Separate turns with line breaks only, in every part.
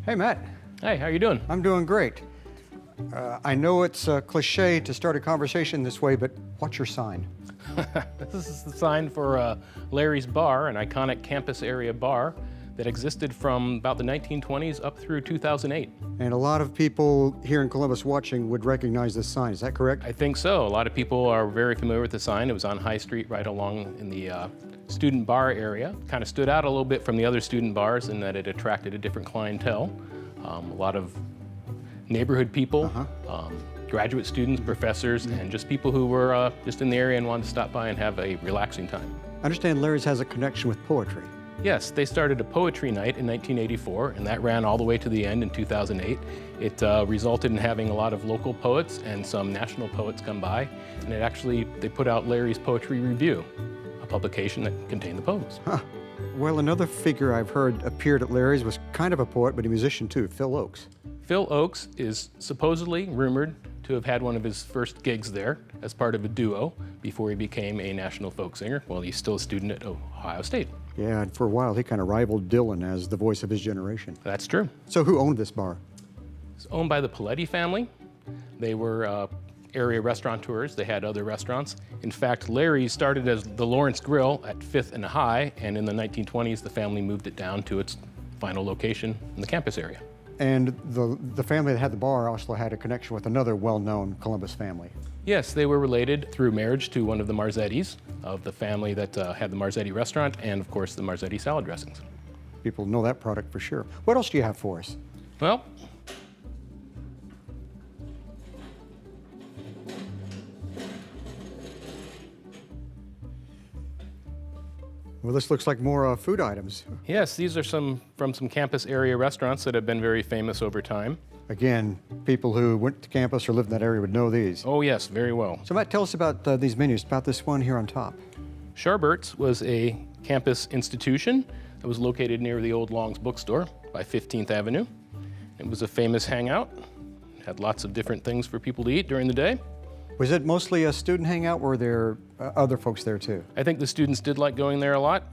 Hey, Matt.
Hey, how you doing?
I'm doing great. I know it's a cliche to start a conversation this way, but what's your sign?
This is the sign for Larry's Bar, an iconic campus area bar that existed from about the 1920s up through 2008.
And a lot of people here in Columbus watching would recognize this sign. Is that correct?
I think so. A lot of people are very familiar with the sign. It was on High Street right along in the student bar area. Kind of stood out a little bit from the other student bars in that it attracted a different clientele. A lot of neighborhood people, graduate students, professors, and just people who were just in the area and wanted to stop by and have a relaxing time.
I understand Larry's has a connection with poetry.
Yes, they started a poetry night in 1984, and that ran all the way to the end in 2008. It resulted in having a lot of local poets and some national poets come by, and they put out Larry's Poetry Review, a publication that contained the poems.
Huh. Well, another figure I've heard appeared at Larry's was kind of a poet, but a musician too, Phil Ochs.
Phil Ochs is supposedly rumored to have had one of his first gigs there as part of a duo before he became a national folk singer. Well, he's still a student at Ohio State.
Yeah, and for a while he kind of rivaled Dylan as the voice of his generation.
That's true.
So who owned this bar?
It's owned by the Paletti family. They were area restaurateurs. They had other restaurants. In fact, Larry started as the Lawrence Grill at 5th and High, and in the 1920s, the family moved it down to its final location in the campus area.
And the family that had the bar also had a connection with another well-known Columbus family.
Yes, they were related through marriage to one of the Marzettis, of the family that had the Marzetti restaurant, and of course the Marzetti salad dressings.
People know that product for sure. What else do you have for us?
Well,
Well, this looks like more food items.
yes, these are from some campus area restaurants that have been very famous over time.
Again, people who went to campus or lived in that area would know these.
Oh yes, very well.
So Matt, tell us about these menus, about this one here on top.
Sharbert's was a campus institution that was located near the old Long's bookstore by 15th Avenue. It was a famous hangout. It had lots of different things for people to eat during the day.
Was it mostly a student hangout, or were there other folks there too?
I think the students did like going there a lot.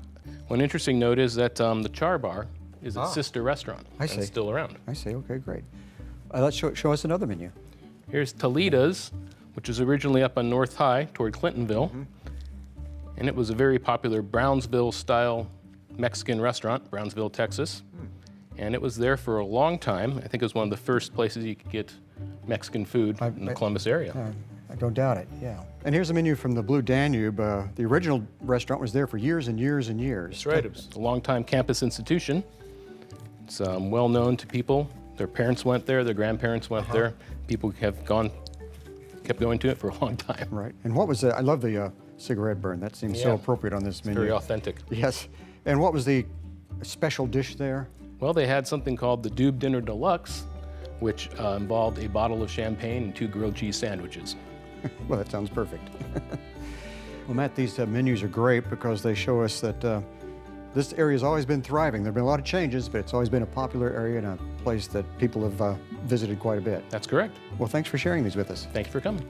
One interesting note is that the Char Bar is its sister restaurant.
I see.
And it's still around.
I see, okay, great. Let's show us another menu.
Here's Toleda's, which was originally up on North High toward Clintonville. And it was a very popular Brownsville-style Mexican restaurant, Brownsville, Texas. And it was there for a long time. I think it was one of the first places you could get Mexican food in the Columbus area.
I don't doubt it, yeah. And here's a menu from the Blue Danube. The original restaurant was there for years and years and years.
That's right, it was a long-time campus institution. It's well known to people. Their parents went there, their grandparents went there. People kept going to it for a long time.
Right, and what was I love the cigarette burn. That seems so appropriate on this menu.
Very authentic.
Yes, and what was the special dish there?
Well, they had something called the Dube Dinner Deluxe, which involved a bottle of champagne and 2 grilled cheese sandwiches.
Well, that sounds perfect. Well, Matt, these menus are great because they show us that this area has always been thriving. There have been a lot of changes, but it's always been a popular area and a place that people have visited quite a bit.
That's correct.
Well, thanks for sharing these with us.
Thank you for coming.